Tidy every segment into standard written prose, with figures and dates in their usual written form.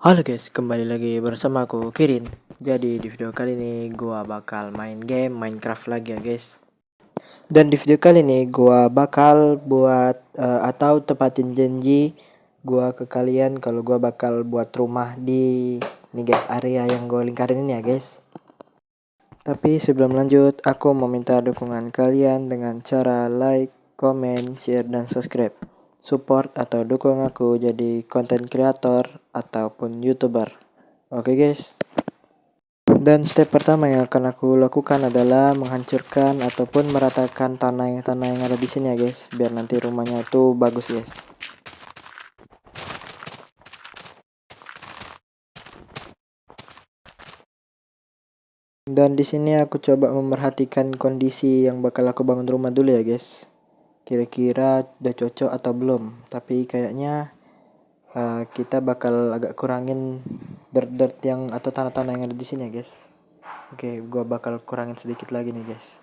Halo guys, kembali lagi bersama aku Kirin. Jadi di video kali ini gua bakal main game Minecraft lagi ya guys. Dan di video kali ini gua bakal buat atau tepatin janji gua ke kalian kalau gua bakal buat rumah di nih guys, area yang gua lingkarin ini ya guys. Tapi sebelum lanjut, aku mau minta dukungan kalian dengan cara like, comment, share, dan subscribe. Support atau dukung aku jadi konten kreator ataupun YouTuber. Oke guys. Dan step pertama yang akan aku lakukan adalah menghancurkan ataupun meratakan tanah yang ada di sini ya guys, biar nanti rumahnya itu bagus guys. Dan di sini aku coba memerhatikan kondisi yang bakal aku bangun rumah dulu ya guys. Kira-kira udah cocok atau belum? Tapi kayaknya kita bakal agak kurangin dirt yang atau tanah-tanah yang ada di sini ya guys. Oke, gua bakal kurangin sedikit lagi nih guys.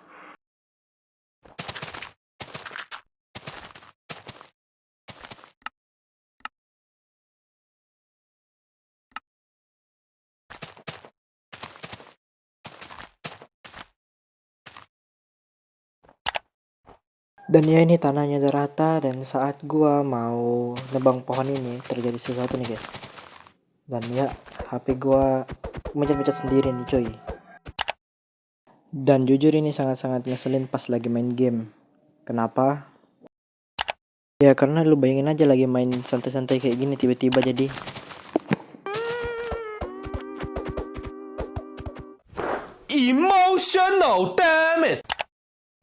Dan ya ini tanahnya udah rata, dan saat gua mau nebang pohon ini terjadi sesuatu nih guys. Dan ya HP gua mencet-mencet sendiri nih coy. Dan jujur ini sangat-sangat ngeselin pas lagi main game. Kenapa? Ya karena lu bayangin aja lagi main santai-santai kayak gini tiba-tiba jadi emotional, damn it.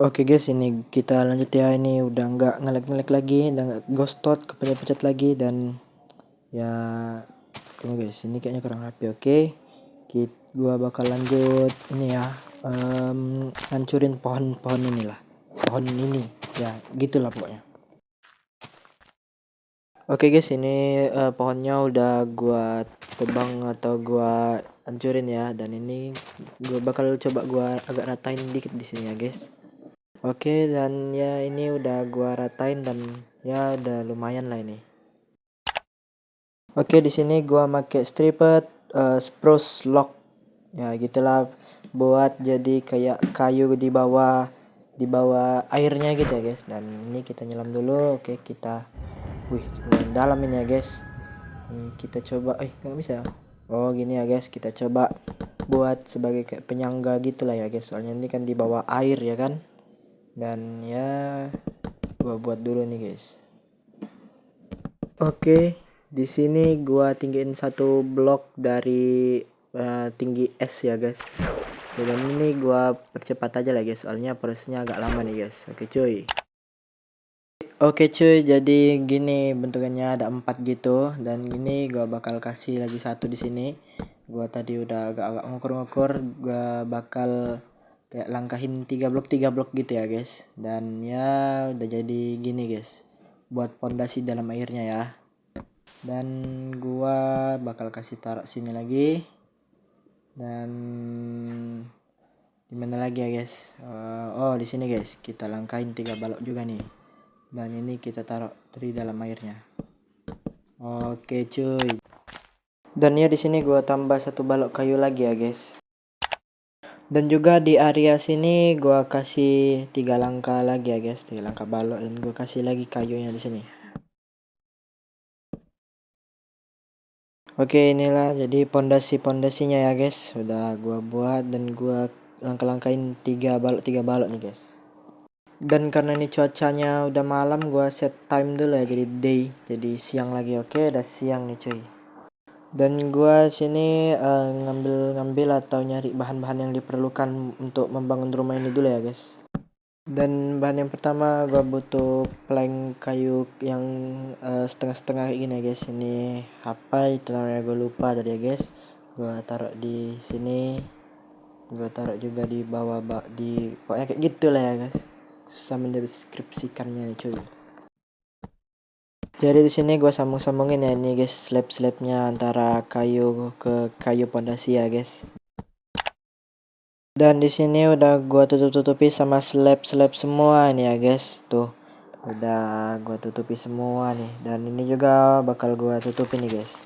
Oke guys, ini kita lanjut ya. Ini udah nggak ngelek-ngelek lagi, udah nggak ghostot, kepencet-pencet lagi. Dan ya tunggu guys, ini kayaknya kurang rapi. Oke, gua bakal lanjut ini ya, hancurin pohon-pohon inilah, pohon ini ya, gitulah pokoknya. Oke guys, ini pohonnya udah gua tebang atau gua hancurin ya, dan ini gua bakal coba gua agak ratain dikit di sini ya guys. Oke, dan ya ini udah gua ratain dan ya udah lumayan lah ini. Oke, di sini gua make striped spruce log. Ya gitulah, buat jadi kayak kayu di bawah airnya gitu ya guys. Dan ini kita nyelam dulu. Oke, kita lumayan dalam ini ya guys. Kita coba nggak bisa. Oh gini ya guys, kita coba buat sebagai kayak penyangga gitulah ya guys. Soalnya ini kan di bawah air ya kan. Dan ya gua buat dulu nih guys. Oke, di sini gua tinggiin satu blok dari tinggi es ya guys. Oke, dan ini gua percepat aja lah guys, soalnya prosesnya agak lama nih guys. Oke cuy, jadi gini bentukannya, ada 4 gitu, dan ini gua bakal kasih lagi satu di sini. Gua tadi udah agak ngukur-ngukur, gua bakal kayak langkahin 3 blok gitu ya guys. Dan ya udah jadi gini guys, buat pondasi dalam airnya ya. Dan gua bakal kasih taruh sini lagi, dan dimana lagi ya guys. Oh di sini guys, kita langkahin 3 balok juga nih, dan ini kita taruh dari dalam airnya. Oke cuy, dan ya di sini gua tambah satu balok kayu lagi ya guys. Dan juga di area sini gua kasih 3 langkah lagi ya guys, 3 langkah balok, dan gua kasih lagi kayunya di sini. Oke, inilah jadi pondasinya ya guys, udah gua buat dan gua langkah-langkahin 3 balok nih guys. Dan karena ini cuacanya udah malam, gua set time dulu ya, jadi day, jadi siang lagi. Oke, udah siang nih cuy. Dan gua sini ngambil atau nyari bahan-bahan yang diperlukan untuk membangun rumah ini dulu ya guys. Dan bahan yang pertama gua butuh plank kayu yang setengah-setengah kayak gini ya guys. Ini apa itu namanya, gue lupa tadi ya guys. Gua taruh di sini, gua taruh juga di bawah di pokoknya kayak gitulah ya guys. Susah mendeskripsikannya nih cuy. Jadi di sini gua sambung-sambungin ya ini guys, slab-slabnya antara kayu ke kayu pondasi ya guys. Dan di sini udah gua tutupi sama slab-slab semua ini ya guys. Tuh, udah gua tutupi semua nih, dan ini juga bakal gua tutupi nih guys.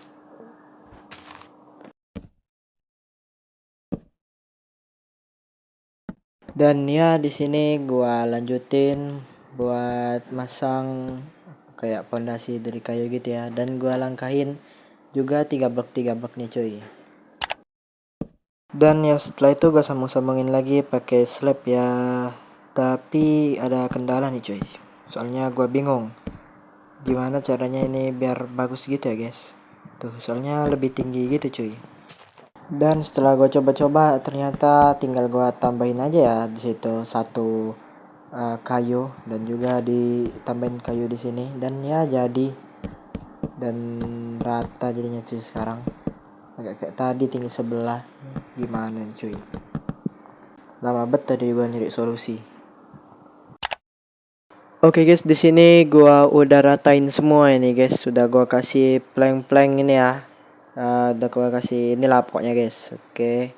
Dan ya di sini gua lanjutin buat masang kayak pondasi dari kayu gitu ya, dan gua langkahin juga 3 blok nih cuy. Dan ya setelah itu gue sambung-sambungin lagi pakai slab ya. Tapi ada kendala nih cuy. Soalnya gue bingung gimana caranya ini biar bagus gitu ya guys. Tuh soalnya lebih tinggi gitu cuy. Dan setelah gue coba-coba ternyata tinggal gue tambahin aja ya di situ satu kayu, dan juga ditambahin kayu di sini, dan ya jadi, dan rata jadinya cuy sekarang. Agak kayak tadi tinggi sebelah. Gimana nih cuy? Lama bet tadi gua nyari solusi. Oke guys, di sini gua udah ratain semua ini guys. Sudah gua kasih plank-plank ini ya. Udah gua kasih ini lah pokoknya guys. Oke.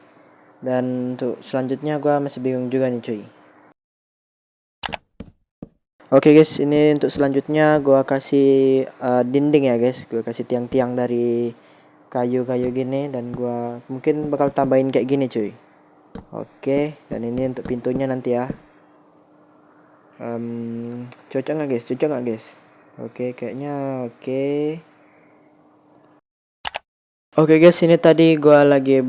Dan untuk selanjutnya gua masih bingung juga nih cuy. Oke guys, ini untuk selanjutnya gua kasih dinding ya guys. Gua kasih tiang-tiang dari kayu-kayu gini, dan gua mungkin bakal tambahin kayak gini cuy. Oke, dan ini untuk pintunya nanti ya. Cocok nggak guys? Cocok nggak guys? Oke, kayaknya oke. Oke guys, ini tadi gua lagi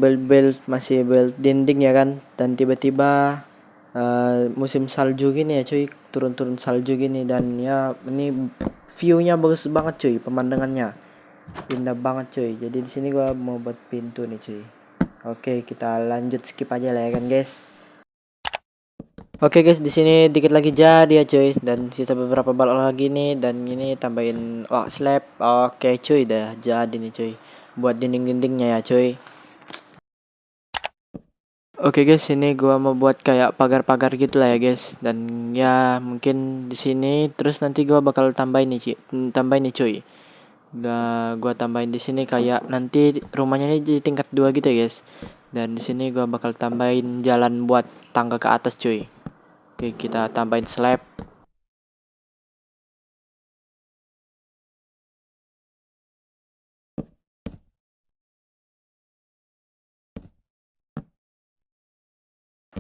masih build dinding ya kan, dan tiba-tiba musim salju gini ya cuy, turun-turun salju gini, dan ya ini view-nya bagus banget cuy, pemandangannya indah banget cuy. Jadi di sini gua mau buat pintu nih cuy. Oke, kita lanjut skip aja lah ya kan guys. Oke guys, di sini dikit lagi jadi ya cuy, dan sisa beberapa balok lagi nih, dan ini tambahin slab. Oke cuy, dah jadi nih cuy, buat dinding-dindingnya ya cuy. Oke guys, ini gua mau buat kayak pagar-pagar gitu lah ya guys, dan ya mungkin di sini terus nanti gua bakal tambahin nih cuy, Udah gua tambahin di sini kayak nanti rumahnya ini di tingkat 2 gitu ya guys. Dan di sini gua bakal tambahin jalan buat tangga ke atas cuy. Oke, kita tambahin slab.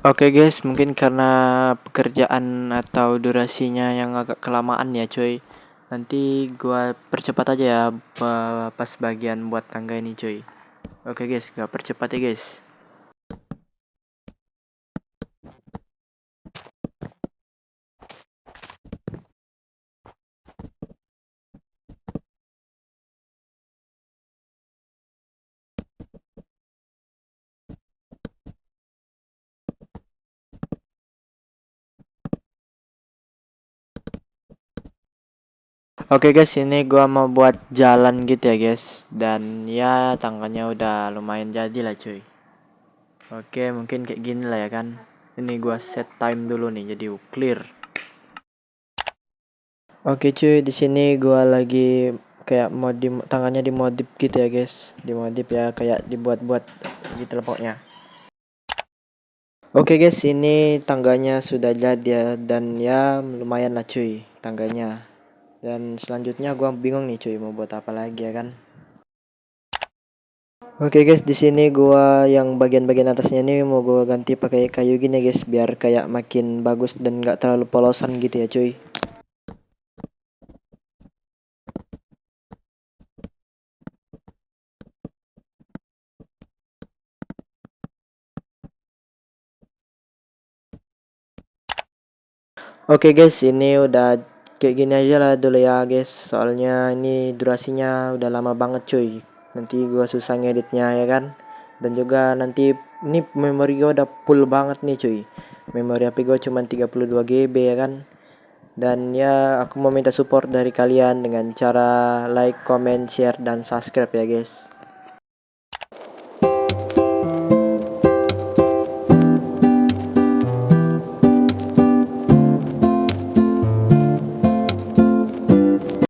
Oke guys, mungkin karena pekerjaan atau durasinya yang agak kelamaan ya cuy. Nanti gua percepat aja ya pas bagian buat tangga ini cuy. Oke guys, gua percepat ya guys. Oke guys, ini gua mau buat jalan gitu ya guys. Dan ya tangganya udah lumayan jadi lah cuy. Oke, mungkin kayak gini lah ya kan. Ini gua set time dulu nih jadi clear. Oke cuy, di sini gua lagi kayak tangannya dimodif gitu ya guys. Dimodif ya, kayak dibuat-buat gitu lah pokoknya. Oke guys, ini tangganya sudah jadi ya, dan ya lumayan lah cuy tangganya. Dan selanjutnya gua bingung nih cuy mau buat apa lagi ya kan. Oke guys, di sini gua yang bagian-bagian atasnya ini mau gua ganti pakai kayu gini guys, biar kayak makin bagus dan nggak terlalu polosan gitu ya cuy. Oke guys, ini udah kayak gini aja lah dulu ya guys. Soalnya ini durasinya udah lama banget cuy. Nanti gua susah ngeditnya ya kan. Dan juga nanti ini memori gua udah full banget nih cuy. Memori HP gua cuma 32 GB ya kan. Dan ya aku mau minta support dari kalian dengan cara like, comment, share, dan subscribe ya guys.